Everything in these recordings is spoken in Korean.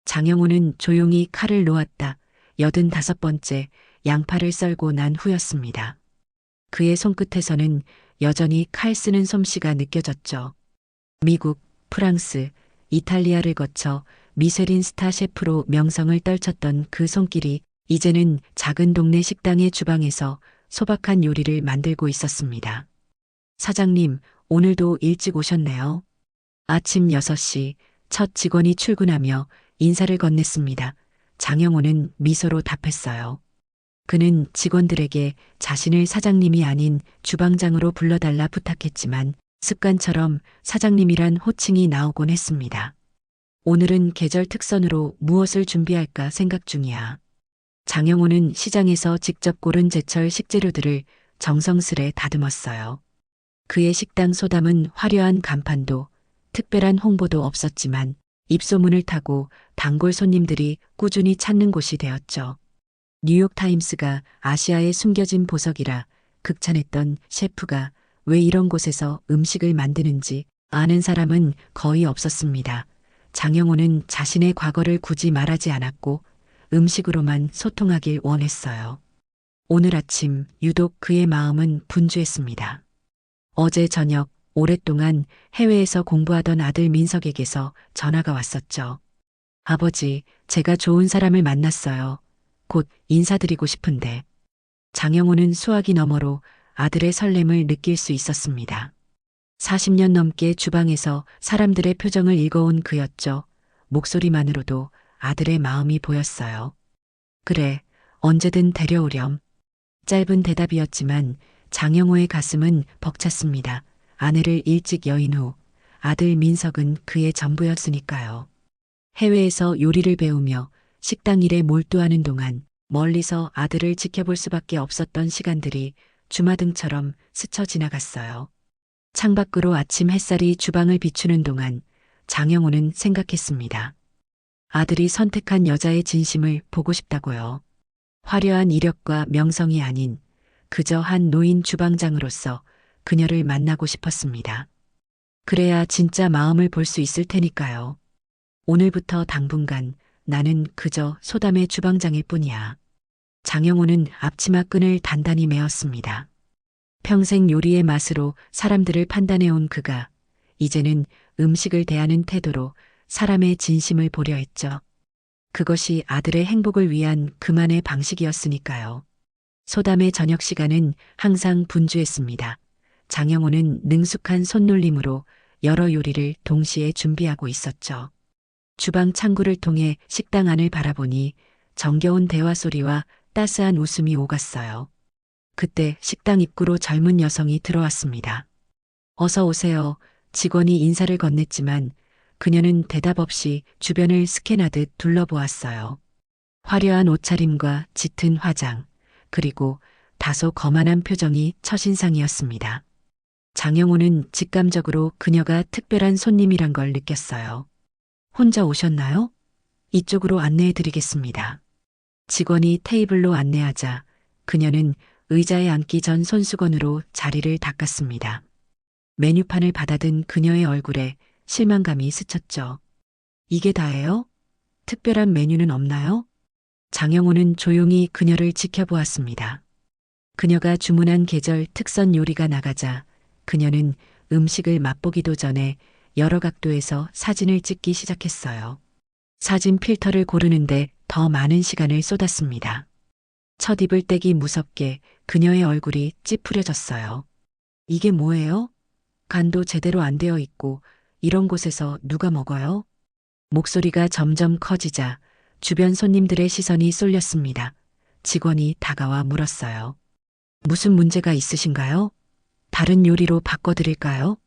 장영호는 조용히 칼을 놓았다. 85번째 양파를 썰고 난 후였습니다. 그의 손끝에서는 여전히 칼 쓰는 솜씨가 느껴졌죠. 미국, 프랑스, 이탈리아를 거쳐 미쉐린 스타 셰프로 명성을 떨쳤던 그 손길이 이제는 작은 동네 식당의 주방에서 소박한 요리를 만들고 있었습니다. 사장님, 오늘도 일찍 오셨네요. 아침 6시 첫 직원이 출근하며 인사를 건넸습니다. 장영호는 미소로 답했어요. 그는 직원들에게 자신을 사장님이 아닌 주방장으로 불러달라 부탁했지만 습관처럼 사장님이란 호칭이 나오곤 했습니다. 오늘은 계절 특선으로 무엇을 준비할까 생각 중이야. 장영호는 시장에서 직접 고른 제철 식재료들을 정성스레 다듬었어요. 그의 식당 소담은 화려한 간판도 특별한 홍보도 없었지만 입소문을 타고 단골 손님들이 꾸준히 찾는 곳이 되었죠. 뉴욕타임스가 아시아에 숨겨진 보석이라 극찬했던 셰프가 왜 이런 곳에서 음식을 만드는지 아는 사람은 거의 없었습니다. 장영호는 자신의 과거를 굳이 말하지 않았고 음식으로만 소통하길 원했어요. 오늘 아침 유독 그의 마음은 분주했습니다. 어제 저녁 오랫동안 해외에서 공부하던 아들 민석에게서 전화가 왔었죠. 아버지, 제가 좋은 사람을 만났어요. 곧 인사드리고 싶은데. 장영호는 수화기 너머로 아들의 설렘을 느낄 수 있었습니다. 40년 넘게 주방에서 사람들의 표정을 읽어온 그였죠. 목소리만으로도 아들의 마음이 보였어요. 그래, 언제든 데려오렴. 짧은 대답이었지만 장영호의 가슴은 벅찼습니다. 아내를 일찍 여인 후 아들 민석은 그의 전부였으니까요. 해외에서 요리를 배우며 식당 일에 몰두하는 동안 멀리서 아들을 지켜볼 수밖에 없었던 시간들이 주마등처럼 스쳐 지나갔어요. 창밖으로 아침 햇살이 주방을 비추는 동안 장영호는 생각했습니다. 아들이 선택한 여자의 진심을 보고 싶다고요. 화려한 이력과 명성이 아닌 그저 한 노인 주방장으로서 그녀를 만나고 싶었습니다. 그래야 진짜 마음을 볼 수 있을 테니까요. 오늘부터 당분간 나는 그저 소담의 주방장일 뿐이야. 장영호는 앞치마 끈을 단단히 메었습니다. 평생 요리의 맛으로 사람들을 판단해온 그가 이제는 음식을 대하는 태도로 사람의 진심을 보려 했죠. 그것이 아들의 행복을 위한 그만의 방식이었으니까요. 소담의 저녁 시간은 항상 분주했습니다. 장영호는 능숙한 손놀림으로 여러 요리를 동시에 준비하고 있었죠. 주방 창구를 통해 식당 안을 바라보니 정겨운 대화 소리와 따스한 웃음이 오갔어요. 그때 식당 입구로 젊은 여성이 들어왔습니다. 어서 오세요. 직원이 인사를 건넸지만 그녀는 대답 없이 주변을 스캔하듯 둘러보았어요. 화려한 옷차림과 짙은 화장, 그리고 다소 거만한 표정이 첫인상이었습니다. 장영호는 직감적으로 그녀가 특별한 손님이란 걸 느꼈어요. 혼자 오셨나요? 이쪽으로 안내해 드리겠습니다. 직원이 테이블로 안내하자 그녀는 의자에 앉기 전 손수건으로 자리를 닦았습니다. 메뉴판을 받아든 그녀의 얼굴에 실망감이 스쳤죠. 이게 다예요? 특별한 메뉴는 없나요? 장영호는 조용히 그녀를 지켜보았습니다. 그녀가 주문한 계절 특선 요리가 나가자 그녀는 음식을 맛보기도 전에 여러 각도에서 사진을 찍기 시작했어요. 사진 필터를 고르는데 더 많은 시간을 쏟았습니다. 첫 입을 떼기 무섭게 그녀의 얼굴이 찌푸려졌어요. 이게 뭐예요? 간도 제대로 안 되어 있고 이런 곳에서 누가 먹어요? 목소리가 점점 커지자 주변 손님들의 시선이 쏠렸습니다. 직원이 다가와 물었어요. 무슨 문제가 있으신가요? 다른 요리로 바꿔드릴까요?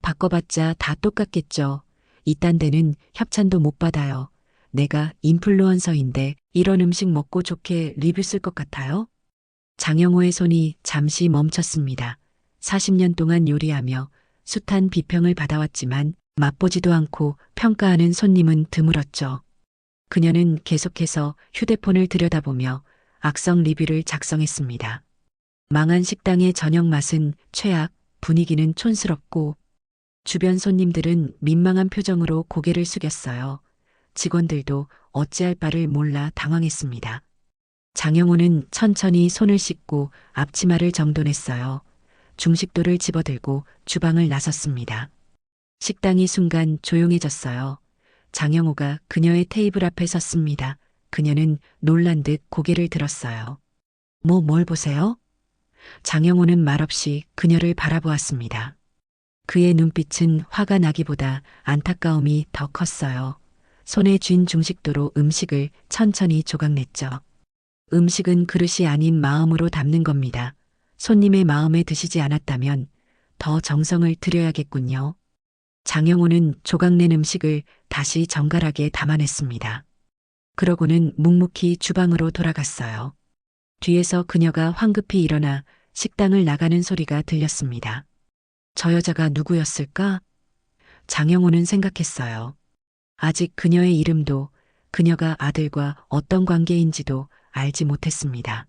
바꿔봤자 다 똑같겠죠. 이딴 데는 협찬도 못 받아요. 내가 인플루언서인데 이런 음식 먹고 좋게 리뷰 쓸 것 같아요? 장영호의 손이 잠시 멈췄습니다. 40년 동안 요리하며 숱한 비평을 받아왔지만 맛보지도 않고 평가하는 손님은 드물었죠. 그녀는 계속해서 휴대폰을 들여다보며 악성 리뷰를 작성했습니다. 망한 식당의 저녁 맛은 최악, 분위기는 촌스럽고 주변 손님들은 민망한 표정으로 고개를 숙였어요. 직원들도 어찌할 바를 몰라 당황했습니다. 장영호는 천천히 손을 씻고 앞치마를 정돈했어요. 중식도를 집어들고 주방을 나섰습니다. 식당이 순간 조용해졌어요. 장영호가 그녀의 테이블 앞에 섰습니다. 그녀는 놀란 듯 고개를 들었어요. 뭘 보세요? 장영호는 말없이 그녀를 바라보았습니다. 그의 눈빛은 화가 나기보다 안타까움이 더 컸어요. 손에 쥔 중식도로 음식을 천천히 조각냈죠. 음식은 그릇이 아닌 마음으로 담는 겁니다. 손님의 마음에 드시지 않았다면 더 정성을 들여야겠군요. 장영호는 조각낸 음식을 다시 정갈하게 담아냈습니다. 그러고는 묵묵히 주방으로 돌아갔어요. 뒤에서 그녀가 황급히 일어나 식당을 나가는 소리가 들렸습니다. 저 여자가 누구였을까? 장영호는 생각했어요. 아직 그녀의 이름도 그녀가 아들과 어떤 관계인지도 알지 못했습니다.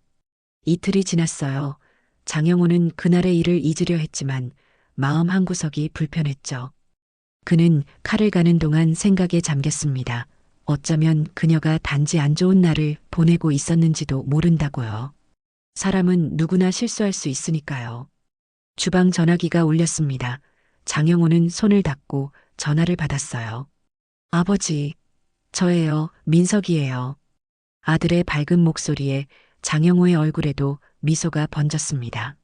이틀이 지났어요. 장영호는 그날의 일을 잊으려 했지만 마음 한구석이 불편했죠. 그는 칼을 가는 동안 생각에 잠겼습니다. 어쩌면 그녀가 단지 안 좋은 날을 보내고 있었는지도 모른다고요. 사람은 누구나 실수할 수 있으니까요. 주방 전화기가 울렸습니다. 장영호는 손을 닫고 전화를 받았어요. 아버지, 저예요. 민석이에요. 아들의 밝은 목소리에 장영호의 얼굴에도 미소가 번졌습니다.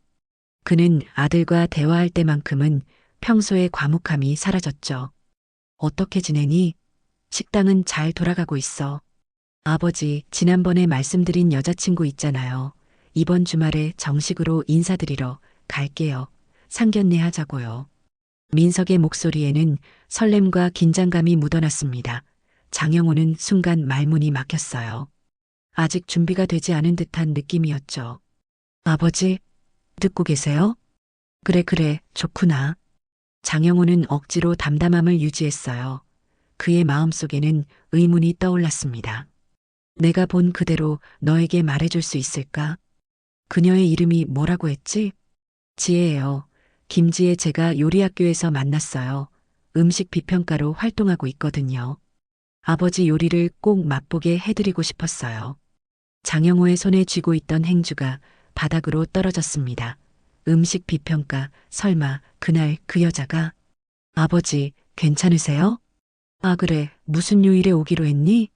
그는 아들과 대화할 때만큼은 평소의 과묵함이 사라졌죠. 어떻게 지내니? 식당은 잘 돌아가고 있어. 아버지, 지난번에 말씀드린 여자친구 있잖아요. 이번 주말에 정식으로 인사드리러 갈게요. 상견례 하자고요. 민석의 목소리에는 설렘과 긴장감이 묻어났습니다. 장영호는 순간 말문이 막혔어요. 아직 준비가 되지 않은 듯한 느낌이었죠. 아버지, 듣고 계세요? 그래, 좋구나. 장영호는 억지로 담담함을 유지했어요. 그의 마음속에는 의문이 떠올랐습니다. 내가 본 그대로 너에게 말해줄 수 있을까? 그녀의 이름이 뭐라고 했지? 지혜예요. 김지혜, 제가 요리학교에서 만났어요. 음식 비평가로 활동하고 있거든요. 아버지 요리를 꼭 맛보게 해드리고 싶었어요. 장영호의 손에 쥐고 있던 행주가 바닥으로 떨어졌습니다. 음식 비평가, 설마 그날 그 여자가? 아버지, 괜찮으세요? 아, 그래. 무슨 요일에 오기로 했니?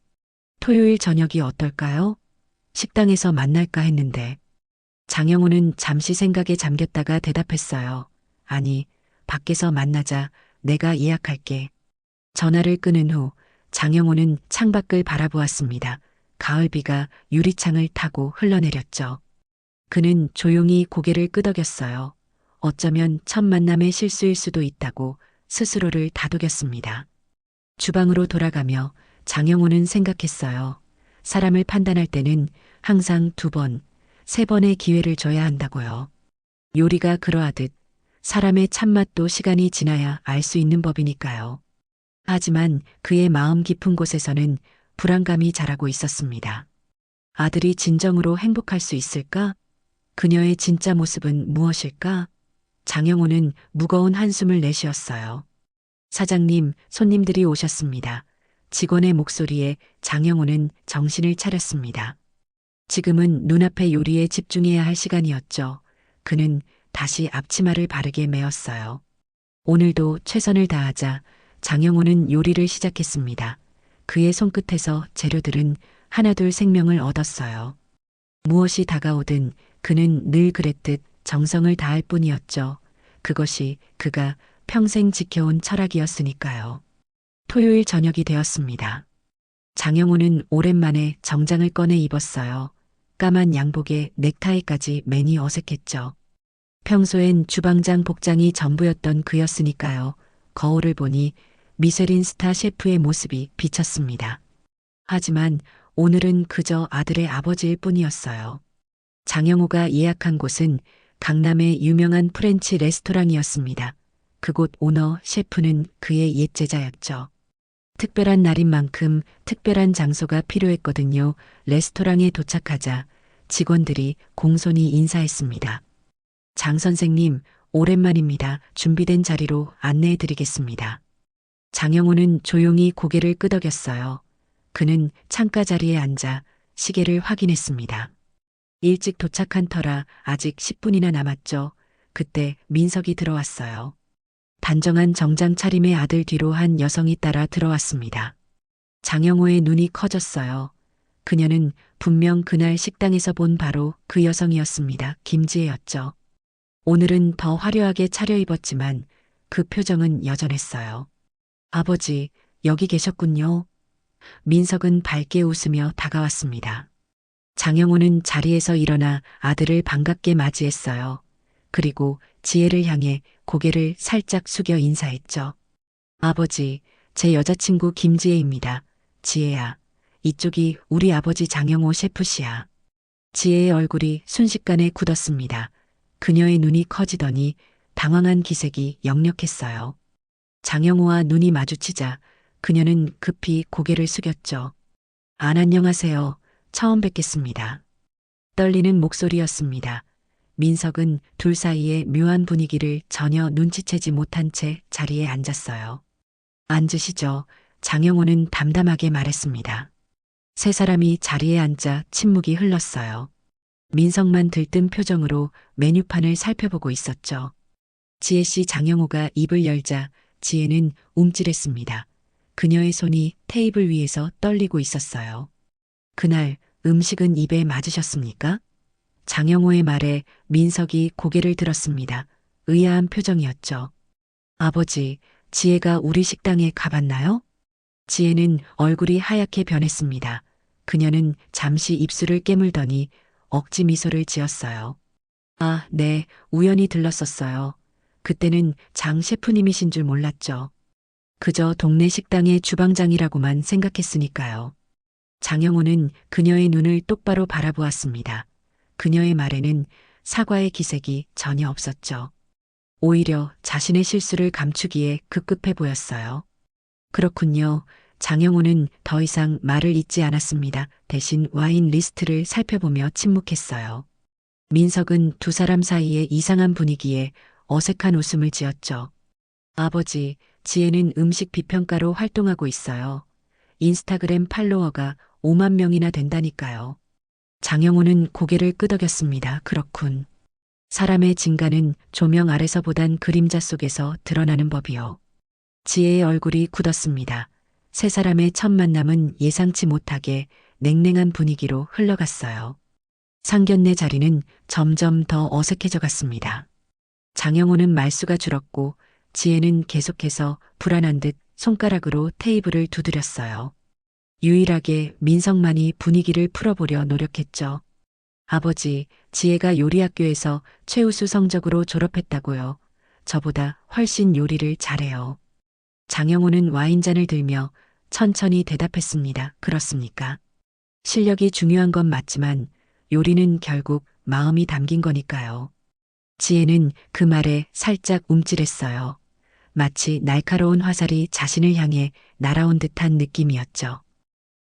토요일 저녁이 어떨까요? 식당에서 만날까 했는데. 장영호는 잠시 생각에 잠겼다가 대답했어요. 아니, 밖에서 만나자. 내가 예약할게. 전화를 끊은 후 장영호는 창밖을 바라보았습니다. 가을비가 유리창을 타고 흘러내렸죠. 그는 조용히 고개를 끄덕였어요. 어쩌면 첫 만남의 실수일 수도 있다고 스스로를 다독였습니다. 주방으로 돌아가며 장영호는 생각했어요. 사람을 판단할 때는 항상 2번, 3번의 기회를 줘야 한다고요. 요리가 그러하듯 사람의 참맛도 시간이 지나야 알 수 있는 법이니까요. 하지만 그의 마음 깊은 곳에서는 불안감이 자라고 있었습니다. 아들이 진정으로 행복할 수 있을까? 그녀의 진짜 모습은 무엇일까? 장영호는 무거운 한숨을 내쉬었어요. 사장님, 손님들이 오셨습니다. 직원의 목소리에 장영호는 정신을 차렸습니다. 지금은 눈앞의 요리에 집중해야 할 시간이었죠. 그는 다시 앞치마를 바르게 메었어요. 오늘도 최선을 다하자 장영호는 요리를 시작했습니다. 그의 손끝에서 재료들은 하나둘 생명을 얻었어요. 무엇이 다가오든 그는 늘 그랬듯 정성을 다할 뿐이었죠. 그것이 그가 평생 지켜온 철학이었으니까요. 토요일 저녁이 되었습니다. 장영호는 오랜만에 정장을 꺼내 입었어요. 까만 양복에 넥타이까지 매니 어색했죠. 평소엔 주방장 복장이 전부였던 그였으니까요. 거울을 보니 미쉐린 스타 셰프의 모습이 비쳤습니다. 하지만 오늘은 그저 아들의 아버지일 뿐이었어요. 장영호가 예약한 곳은 강남의 유명한 프렌치 레스토랑이었습니다. 그곳 오너 셰프는 그의 옛 제자였죠. 특별한 날인 만큼 특별한 장소가 필요했거든요. 레스토랑에 도착하자 직원들이 공손히 인사했습니다. 장 선생님, 오랜만입니다. 준비된 자리로 안내해 드리겠습니다. 장영호는 조용히 고개를 끄덕였어요. 그는 창가 자리에 앉아 시계를 확인했습니다. 일찍 도착한 터라 아직 10분이나 남았죠. 그때 민석이 들어왔어요. 단정한 정장 차림의 아들 뒤로 한 여성이 따라 들어왔습니다. 장영호의 눈이 커졌어요. 그녀는 분명 그날 식당에서 본 바로 그 여성이었습니다. 김지혜였죠. 오늘은 더 화려하게 차려입었지만 그 표정은 여전했어요. 아버지, 여기 계셨군요. 민석은 밝게 웃으며 다가왔습니다. 장영호는 자리에서 일어나 아들을 반갑게 맞이했어요. 그리고 지혜를 향해 고개를 살짝 숙여 인사했죠. 아버지, 제 여자친구 김지혜입니다. 지혜야, 이쪽이 우리 아버지 장영호 셰프시야. 지혜의 얼굴이 순식간에 굳었습니다. 그녀의 눈이 커지더니 당황한 기색이 역력했어요. 장영호와 눈이 마주치자 그녀는 급히 고개를 숙였죠. 안녕하세요. 처음 뵙겠습니다. 떨리는 목소리였습니다. 민석은 둘 사이의 묘한 분위기를 전혀 눈치채지 못한 채 자리에 앉았어요. 앉으시죠. 장영호는 담담하게 말했습니다. 세 사람이 자리에 앉자 침묵이 흘렀어요. 민석만 들뜬 표정으로 메뉴판을 살펴보고 있었죠. 지혜 씨 장영호가 입을 열자 지혜는 움찔했습니다. 그녀의 손이 테이블 위에서 떨리고 있었어요. 그날 음식은 입에 맞으셨습니까? 장영호의 말에 민석이 고개를 들었습니다. 의아한 표정이었죠. 아버지, 지혜가 우리 식당에 가봤나요? 지혜는 얼굴이 하얗게 변했습니다. 그녀는 잠시 입술을 깨물더니 억지 미소를 지었어요. 아, 네, 우연히 들렀었어요. 그때는 장 셰프님이신 줄 몰랐죠. 그저 동네 식당의 주방장이라고만 생각했으니까요. 장영호는 그녀의 눈을 똑바로 바라보았습니다. 그녀의 말에는 사과의 기색이 전혀 없었죠. 오히려 자신의 실수를 감추기에 급급해 보였어요. 그렇군요. 장영호는 더 이상 말을 잇지 않았습니다. 대신 와인 리스트를 살펴보며 침묵했어요. 민석은 두 사람 사이의 이상한 분위기에 어색한 웃음을 지었죠. 아버지, 지혜는 음식 비평가로 활동하고 있어요. 인스타그램 팔로워가 5만 명이나 된다니까요. 장영호는 고개를 끄덕였습니다. 그렇군. 사람의 진가는 조명 아래서 보단 그림자 속에서 드러나는 법이요. 지혜의 얼굴이 굳었습니다. 세 사람의 첫 만남은 예상치 못하게 냉랭한 분위기로 흘러갔어요. 상견례 자리는 점점 더 어색해져 갔습니다. 장영호는 말수가 줄었고 지혜는 계속해서 불안한 듯 손가락으로 테이블을 두드렸어요. 유일하게 민석만이 분위기를 풀어보려 노력했죠. 아버지, 지혜가 요리학교에서 최우수 성적으로 졸업했다고요. 저보다 훨씬 요리를 잘해요. 장영호는 와인잔을 들며 천천히 대답했습니다. 그렇습니까? 실력이 중요한 건 맞지만 요리는 결국 마음이 담긴 거니까요. 지혜는 그 말에 살짝 움찔했어요. 마치 날카로운 화살이 자신을 향해 날아온 듯한 느낌이었죠.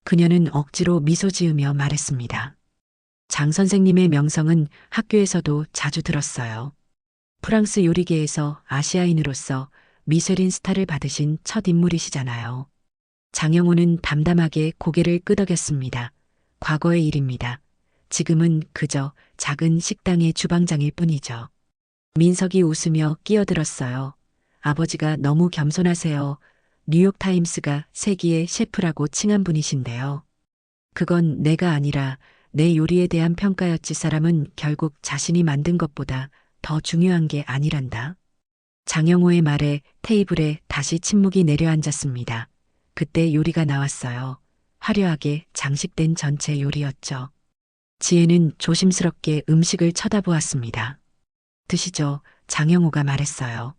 그녀는 억지로 미소 지으며 말했습니다. 장 선생님의 명성은 학교에서도 자주 들었어요. 프랑스 요리계에서 아시아인으로서 미쉐린 스타를 받으신 첫 인물이시잖아요. 장영호는 담담하게 고개를 끄덕였습니다. 과거의 일입니다. 지금은 그저 작은 식당의 주방장일 뿐이죠. 민석이 웃으며 끼어들었어요. 아버지가 너무 겸손하세요. 뉴욕타임스가 세기의 셰프라고 칭한 분이신데요. 그건 내가 아니라 내 요리에 대한 평가였지 사람은 결국 자신이 만든 것보다 더 중요한 게 아니란다. 장영호의 말에 테이블에 다시 침묵이 내려앉았습니다. 그때 요리가 나왔어요. 화려하게 장식된 전체 요리였죠. 지혜는 조심스럽게 음식을 쳐다보았습니다. 드시죠. 장영호가 말했어요.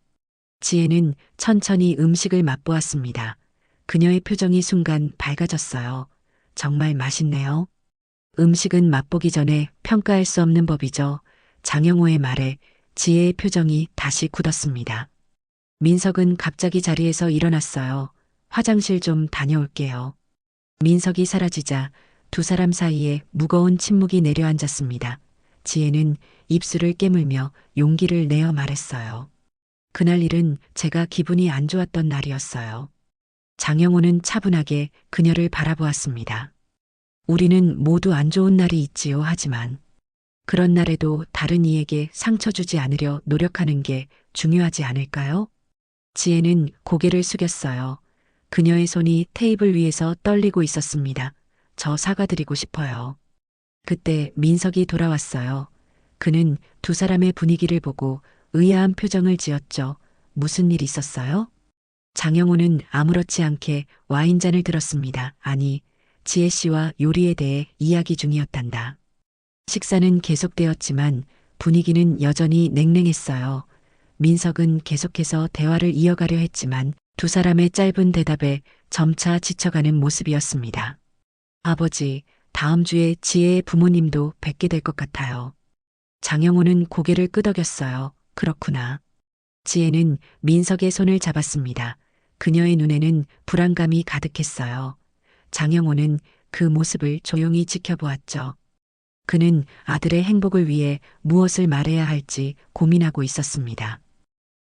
지혜는 천천히 음식을 맛보았습니다. 그녀의 표정이 순간 밝아졌어요. 정말 맛있네요. 음식은 맛보기 전에 평가할 수 없는 법이죠. 장영호의 말에 지혜의 표정이 다시 굳었습니다. 민석은 갑자기 자리에서 일어났어요. 화장실 좀 다녀올게요. 민석이 사라지자 두 사람 사이에 무거운 침묵이 내려앉았습니다. 지혜는 입술을 깨물며 용기를 내어 말했어요. 그날 일은 제가 기분이 안 좋았던 날이었어요. 장영호는 차분하게 그녀를 바라보았습니다. 우리는 모두 안 좋은 날이 있지요. 하지만 그런 날에도 다른 이에게 상처 주지 않으려 노력하는 게 중요하지 않을까요? 지혜는 고개를 숙였어요. 그녀의 손이 테이블 위에서 떨리고 있었습니다. 저 사과드리고 싶어요. 그때 민석이 돌아왔어요. 그는 두 사람의 분위기를 보고 의아한 표정을 지었죠. 무슨 일 있었어요? 장영호는 아무렇지 않게 와인잔을 들었습니다. 아니, 지혜 씨와 요리에 대해 이야기 중이었단다. 식사는 계속되었지만 분위기는 여전히 냉랭했어요. 민석은 계속해서 대화를 이어가려 했지만 두 사람의 짧은 대답에 점차 지쳐가는 모습이었습니다. 아버지, 다음 주에 지혜의 부모님도 뵙게 될 것 같아요. 장영호는 고개를 끄덕였어요. 그렇구나. 지혜는 민석의 손을 잡았습니다. 그녀의 눈에는 불안감이 가득했어요. 장영호는 그 모습을 조용히 지켜보았죠. 그는 아들의 행복을 위해 무엇을 말해야 할지 고민하고 있었습니다.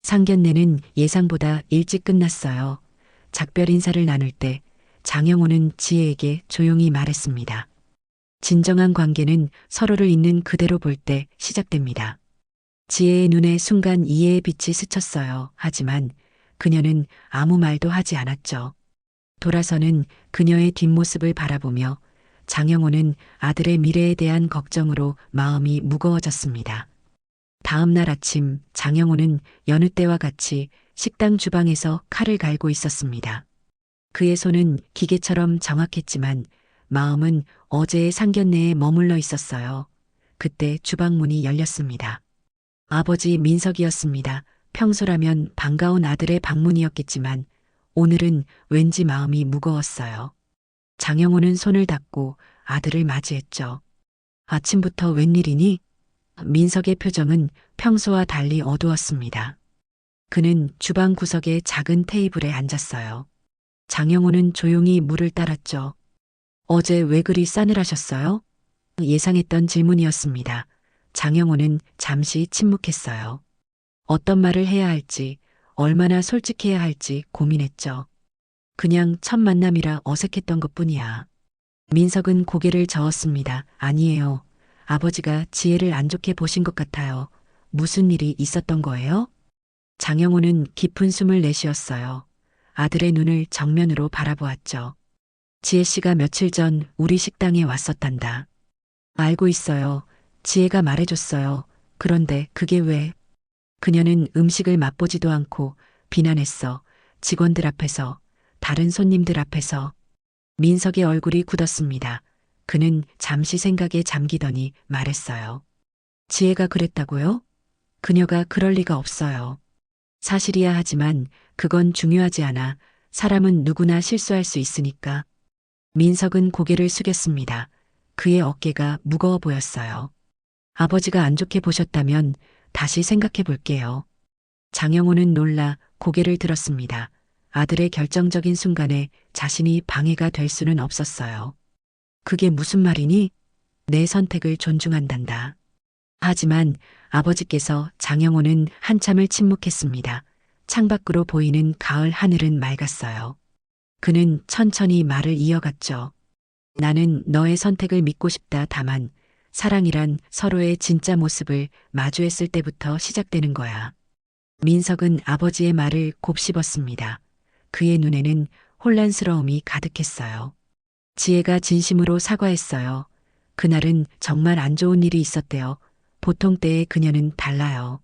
상견례는 예상보다 일찍 끝났어요. 작별 인사를 나눌 때 장영호는 지혜에게 조용히 말했습니다. 진정한 관계는 서로를 있는 그대로 볼 때 시작됩니다. 지혜의 눈에 순간 이해의 빛이 스쳤어요. 하지만 그녀는 아무 말도 하지 않았죠. 돌아서는 그녀의 뒷모습을 바라보며 장영호는 아들의 미래에 대한 걱정으로 마음이 무거워졌습니다. 다음 날 아침 장영호는 여느 때와 같이 식당 주방에서 칼을 갈고 있었습니다. 그의 손은 기계처럼 정확했지만 마음은 어제의 상견례에 머물러 있었어요. 그때 주방 문이 열렸습니다. 아버지 민석이었습니다. 평소라면 반가운 아들의 방문이었겠지만 오늘은 왠지 마음이 무거웠어요. 장영호는 손을 닫고 아들을 맞이했죠. 아침부터 웬일이니? 민석의 표정은 평소와 달리 어두웠습니다. 그는 주방 구석의 작은 테이블에 앉았어요. 장영호는 조용히 물을 따랐죠. 어제 왜 그리 싸늘하셨어요? 예상했던 질문이었습니다. 장영호는 잠시 침묵했어요. 어떤 말을 해야 할지, 얼마나 솔직해야 할지 고민했죠. 그냥 첫 만남이라 어색했던 것뿐이야. 민석은 고개를 저었습니다. 아니에요. 아버지가 지혜를 안 좋게 보신 것 같아요. 무슨 일이 있었던 거예요? 장영호는 깊은 숨을 내쉬었어요. 아들의 눈을 정면으로 바라보았죠. 지혜 씨가 며칠 전 우리 식당에 왔었단다. 알고 있어요. 지혜가 말해줬어요. 그런데 그게 왜? 그녀는 음식을 맛보지도 않고 비난했어. 직원들 앞에서, 다른 손님들 앞에서. 민석의 얼굴이 굳었습니다. 그는 잠시 생각에 잠기더니 말했어요. 지혜가 그랬다고요? 그녀가 그럴 리가 없어요. 사실이야 하지만 그건 중요하지 않아. 사람은 누구나 실수할 수 있으니까. 민석은 고개를 숙였습니다. 그의 어깨가 무거워 보였어요. 아버지가 안 좋게 보셨다면 다시 생각해 볼게요. 장영호는 놀라 고개를 들었습니다. 아들의 결정적인 순간에 자신이 방해가 될 수는 없었어요. 그게 무슨 말이니? 내 선택을 존중한단다. 하지만 아버지께서 장영호는 한참을 침묵했습니다. 창밖으로 보이는 가을 하늘은 맑았어요. 그는 천천히 말을 이어갔죠. 나는 너의 선택을 믿고 싶다. 다만 사랑이란 서로의 진짜 모습을 마주했을 때부터 시작되는 거야. 민석은 아버지의 말을 곱씹었습니다. 그의 눈에는 혼란스러움이 가득했어요. 지혜가 진심으로 사과했어요. 그날은 정말 안 좋은 일이 있었대요. 보통 때의 그녀는 달라요.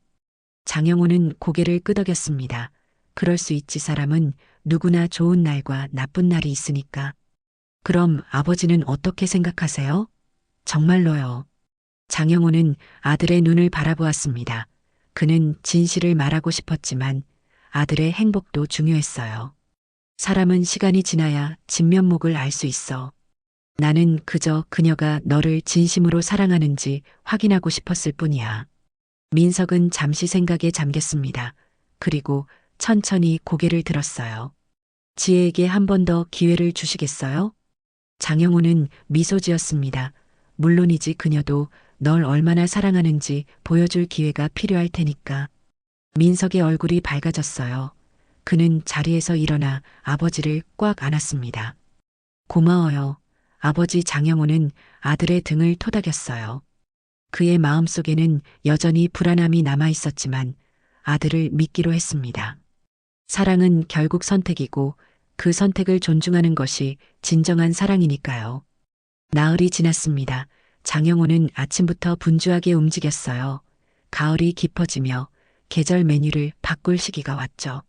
장영호는 고개를 끄덕였습니다. 그럴 수 있지. 사람은 누구나 좋은 날과 나쁜 날이 있으니까. 그럼 아버지는 어떻게 생각하세요? 정말로요. 장영호는 아들의 눈을 바라보았습니다. 그는 진실을 말하고 싶었지만 아들의 행복도 중요했어요. 사람은 시간이 지나야 진면목을 알 수 있어. 나는 그저 그녀가 너를 진심으로 사랑하는지 확인하고 싶었을 뿐이야. 민석은 잠시 생각에 잠겼습니다. 그리고 천천히 고개를 들었어요. 지혜에게 한 번 더 기회를 주시겠어요? 장영호는 미소 지었습니다. 물론이지. 그녀도 널 얼마나 사랑하는지 보여줄 기회가 필요할 테니까. 민석의 얼굴이 밝아졌어요. 그는 자리에서 일어나 아버지를 꽉 안았습니다. 고마워요. 아버지. 장영호는 아들의 등을 토닥였어요. 그의 마음속에는 여전히 불안함이 남아 있었지만 아들을 믿기로 했습니다. 사랑은 결국 선택이고 그 선택을 존중하는 것이 진정한 사랑이니까요. 나흘이 지났습니다. 장영호는 아침부터 분주하게 움직였어요. 가을이 깊어지며 계절 메뉴를 바꿀 시기가 왔죠.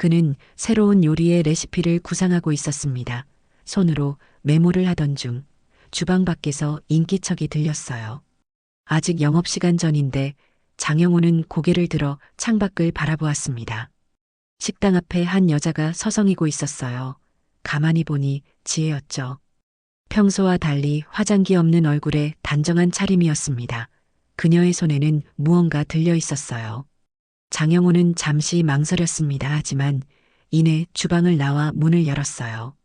그는 새로운 요리의 레시피를 구상하고 있었습니다. 손으로 메모를 하던 중 주방 밖에서 인기척이 들렸어요. 아직 영업시간 전인데 장영호는 고개를 들어 창밖을 바라보았습니다. 식당 앞에 한 여자가 서성이고 있었어요. 가만히 보니 지혜였죠. 평소와 달리 화장기 없는 얼굴에 단정한 차림이었습니다. 그녀의 손에는 무언가 들려 있었어요. 장영호는 잠시 망설였습니다. 하지만 이내 주방을 나와 문을 열었어요.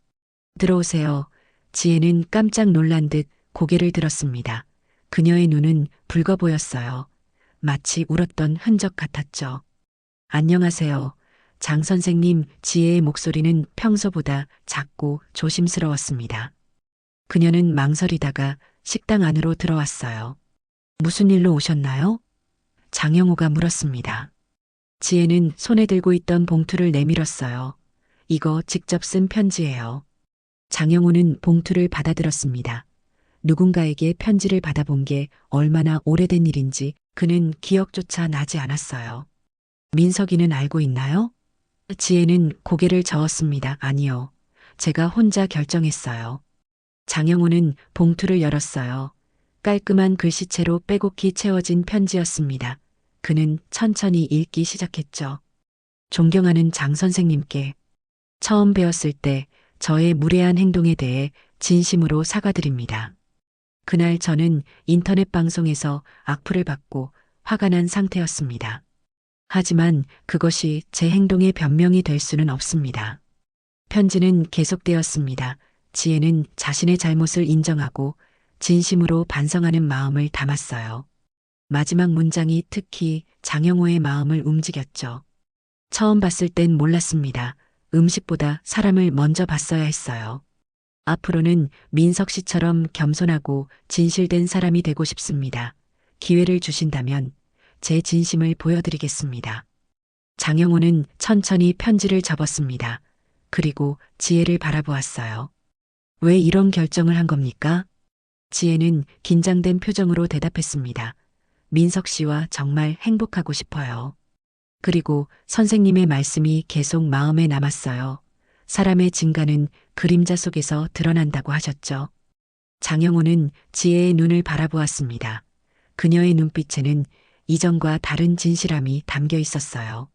들어오세요. 지혜는 깜짝 놀란 듯 고개를 들었습니다. 그녀의 눈은 붉어 보였어요. 마치 울었던 흔적 같았죠. 안녕하세요. 장 선생님. 지혜의 목소리는 평소보다 작고 조심스러웠습니다. 그녀는 망설이다가 식당 안으로 들어왔어요. 무슨 일로 오셨나요? 장영호가 물었습니다. 지혜는 손에 들고 있던 봉투를 내밀었어요. 이거 직접 쓴 편지예요. 장영호는 봉투를 받아들었습니다. 누군가에게 편지를 받아본 게 얼마나 오래된 일인지 그는 기억조차 나지 않았어요. 민석이는 알고 있나요? 지혜는 고개를 저었습니다. 아니요. 제가 혼자 결정했어요. 장영호는 봉투를 열었어요. 깔끔한 글씨체로 빼곡히 채워진 편지였습니다. 그는 천천히 읽기 시작했죠. 존경하는 장 선생님께 처음 배웠을 때 저의 무례한 행동에 대해 진심으로 사과드립니다. 그날 저는 인터넷 방송에서 악플을 받고 화가 난 상태였습니다. 하지만 그것이 제 행동의 변명이 될 수는 없습니다. 편지는 계속되었습니다. 지혜는 자신의 잘못을 인정하고 진심으로 반성하는 마음을 담았어요. 마지막 문장이 특히 장영호의 마음을 움직였죠. 처음 봤을 땐 몰랐습니다. 음식보다 사람을 먼저 봤어야 했어요. 앞으로는 민석 씨처럼 겸손하고 진실된 사람이 되고 싶습니다. 기회를 주신다면 제 진심을 보여드리겠습니다. 장영호는 천천히 편지를 접었습니다. 그리고 지혜를 바라보았어요. 왜 이런 결정을 한 겁니까? 지혜는 긴장된 표정으로 대답했습니다. 민석 씨와 정말 행복하고 싶어요. 그리고 선생님의 말씀이 계속 마음에 남았어요. 사람의 진가는 그림자 속에서 드러난다고 하셨죠. 장영호는 지혜의 눈을 바라보았습니다. 그녀의 눈빛에는 이전과 다른 진실함이 담겨 있었어요.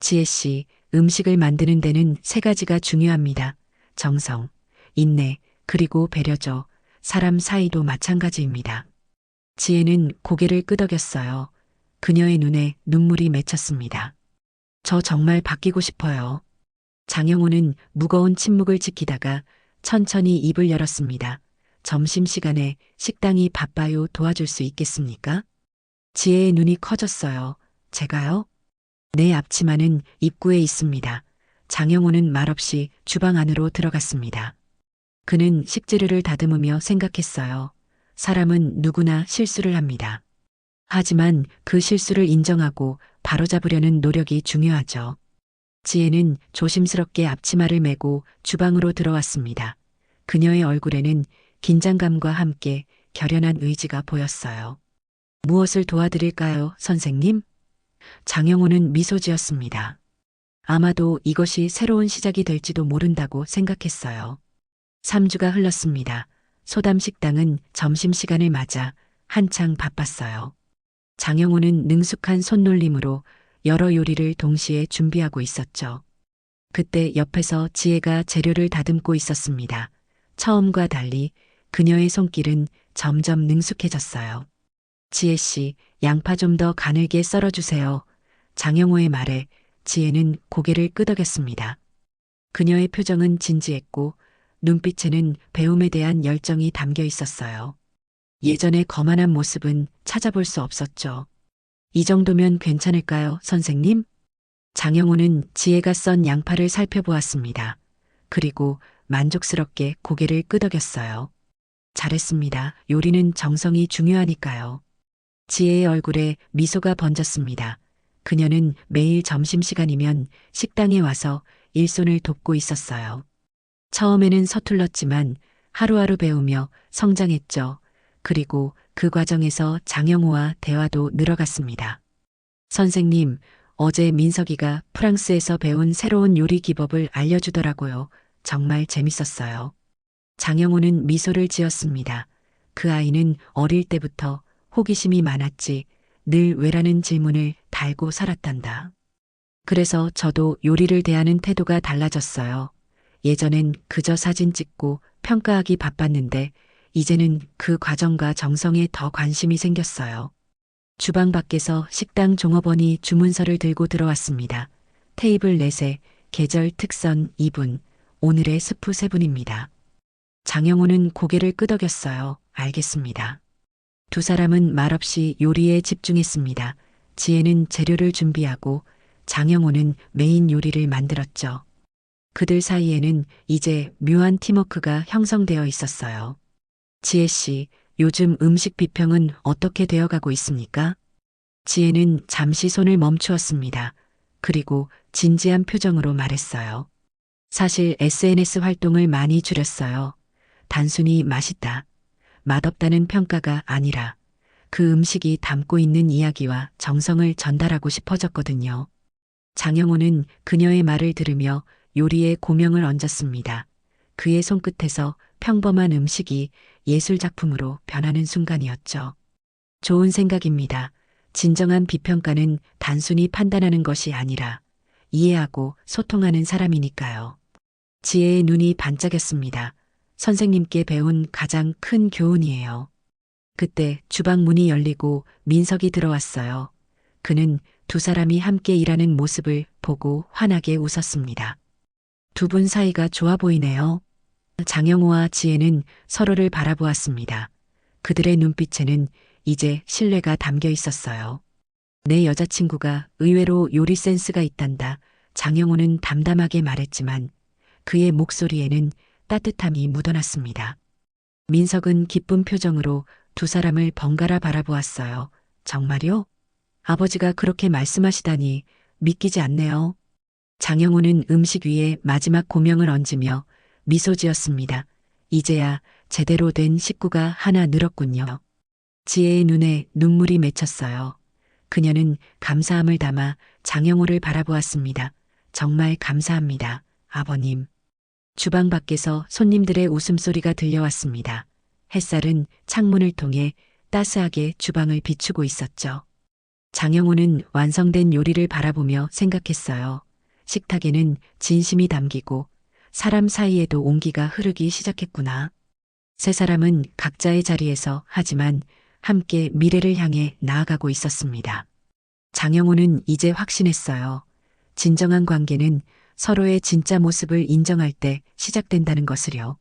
지혜 씨, 음식을 만드는 데는 세 가지가 중요합니다. 정성, 인내, 그리고 배려죠. 사람 사이도 마찬가지입니다. 지혜는 고개를 끄덕였어요. 그녀의 눈에 눈물이 맺혔습니다. 저 정말 바뀌고 싶어요. 장영호는 무거운 침묵을 지키다가 천천히 입을 열었습니다. 점심시간에 식당이 바빠요. 도와줄 수 있겠습니까? 지혜의 눈이 커졌어요. 제가요? 내 앞치마는 입구에 있습니다. 장영호는 말없이 주방 안으로 들어갔습니다. 그는 식재료를 다듬으며 생각했어요. 사람은 누구나 실수를 합니다. 하지만 그 실수를 인정하고 바로잡으려는 노력이 중요하죠. 지혜는 조심스럽게 앞치마를 메고 주방으로 들어왔습니다. 그녀의 얼굴에는 긴장감과 함께 결연한 의지가 보였어요. 무엇을 도와드릴까요, 선생님? 장영호는 미소 지었습니다. 아마도 이것이 새로운 시작이 될지도 모른다고 생각했어요. 3주가 흘렀습니다. 소담 식당은 점심시간을 맞아 한창 바빴어요. 장영호는 능숙한 손놀림으로 여러 요리를 동시에 준비하고 있었죠. 그때 옆에서 지혜가 재료를 다듬고 있었습니다. 처음과 달리 그녀의 손길은 점점 능숙해졌어요. 지혜 씨, 양파 좀 더 가늘게 썰어주세요. 장영호의 말에 지혜는 고개를 끄덕였습니다. 그녀의 표정은 진지했고 눈빛에는 배움에 대한 열정이 담겨 있었어요. 예전의 거만한 모습은 찾아볼 수 없었죠. 이 정도면 괜찮을까요, 선생님? 장영호는 지혜가 썬 양파를 살펴보았습니다. 그리고 만족스럽게 고개를 끄덕였어요. 잘했습니다. 요리는 정성이 중요하니까요. 지혜의 얼굴에 미소가 번졌습니다. 그녀는 매일 점심시간이면 식당에 와서 일손을 돕고 있었어요. 처음에는 서툴렀지만 하루하루 배우며 성장했죠. 그리고 그 과정에서 장영호와 대화도 늘어갔습니다. 선생님, 어제 민석이가 프랑스에서 배운 새로운 요리 기법을 알려주더라고요. 정말 재밌었어요. 장영호는 미소를 지었습니다. 그 아이는 어릴 때부터 호기심이 많았지, 늘 왜라는 질문을 달고 살았단다. 그래서 저도 요리를 대하는 태도가 달라졌어요. 예전엔 그저 사진 찍고 평가하기 바빴는데, 이제는 그 과정과 정성에 더 관심이 생겼어요. 주방 밖에서 식당 종업원이 주문서를 들고 들어왔습니다. 테이블 넷에 계절 특선 2분, 오늘의 스프 3분입니다. 장영호는 고개를 끄덕였어요. 알겠습니다. 두 사람은 말없이 요리에 집중했습니다. 지혜는 재료를 준비하고 장영호는 메인 요리를 만들었죠. 그들 사이에는 이제 묘한 팀워크가 형성되어 있었어요. 지혜 씨, 요즘 음식 비평은 어떻게 되어가고 있습니까? 지혜는 잠시 손을 멈추었습니다. 그리고 진지한 표정으로 말했어요. 사실 SNS 활동을 많이 줄였어요. 단순히 맛있다, 맛없다는 평가가 아니라 그 음식이 담고 있는 이야기와 정성을 전달하고 싶어졌거든요. 장영호는 그녀의 말을 들으며 요리에 고명을 얹었습니다. 그의 손끝에서 평범한 음식이 예술작품으로 변하는 순간이었죠. 좋은 생각입니다. 진정한 비평가는 단순히 판단하는 것이 아니라 이해하고 소통하는 사람이니까요. 지혜의 눈이 반짝였습니다. 선생님께 배운 가장 큰 교훈이에요. 그때 주방 문이 열리고 민석이 들어왔어요. 그는 두 사람이 함께 일하는 모습을 보고 환하게 웃었습니다. 두 분 사이가 좋아 보이네요. 장영호와 지혜는 서로를 바라보았습니다. 그들의 눈빛에는 이제 신뢰가 담겨 있었어요. 내 여자친구가 의외로 요리 센스가 있단다. 장영호는 담담하게 말했지만 그의 목소리에는 따뜻함이 묻어났습니다. 민석은 기쁜 표정으로 두 사람을 번갈아 바라보았어요. 정말요? 아버지가 그렇게 말씀하시다니 믿기지 않네요. 장영호는 음식 위에 마지막 고명을 얹으며 미소 지었습니다. 이제야 제대로 된 식구가 하나 늘었군요. 지혜의 눈에 눈물이 맺혔어요. 그녀는 감사함을 담아 장영호를 바라보았습니다. 정말 감사합니다, 아버님. 주방 밖에서 손님들의 웃음소리가 들려왔습니다. 햇살은 창문을 통해 따스하게 주방을 비추고 있었죠. 장영호는 완성된 요리를 바라보며 생각했어요. 식탁에는 진심이 담기고 사람 사이에도 온기가 흐르기 시작했구나. 세 사람은 각자의 자리에서 하지만 함께 미래를 향해 나아가고 있었습니다. 장영호는 이제 확신했어요. 진정한 관계는 서로의 진짜 모습을 인정할 때 시작된다는 것을요.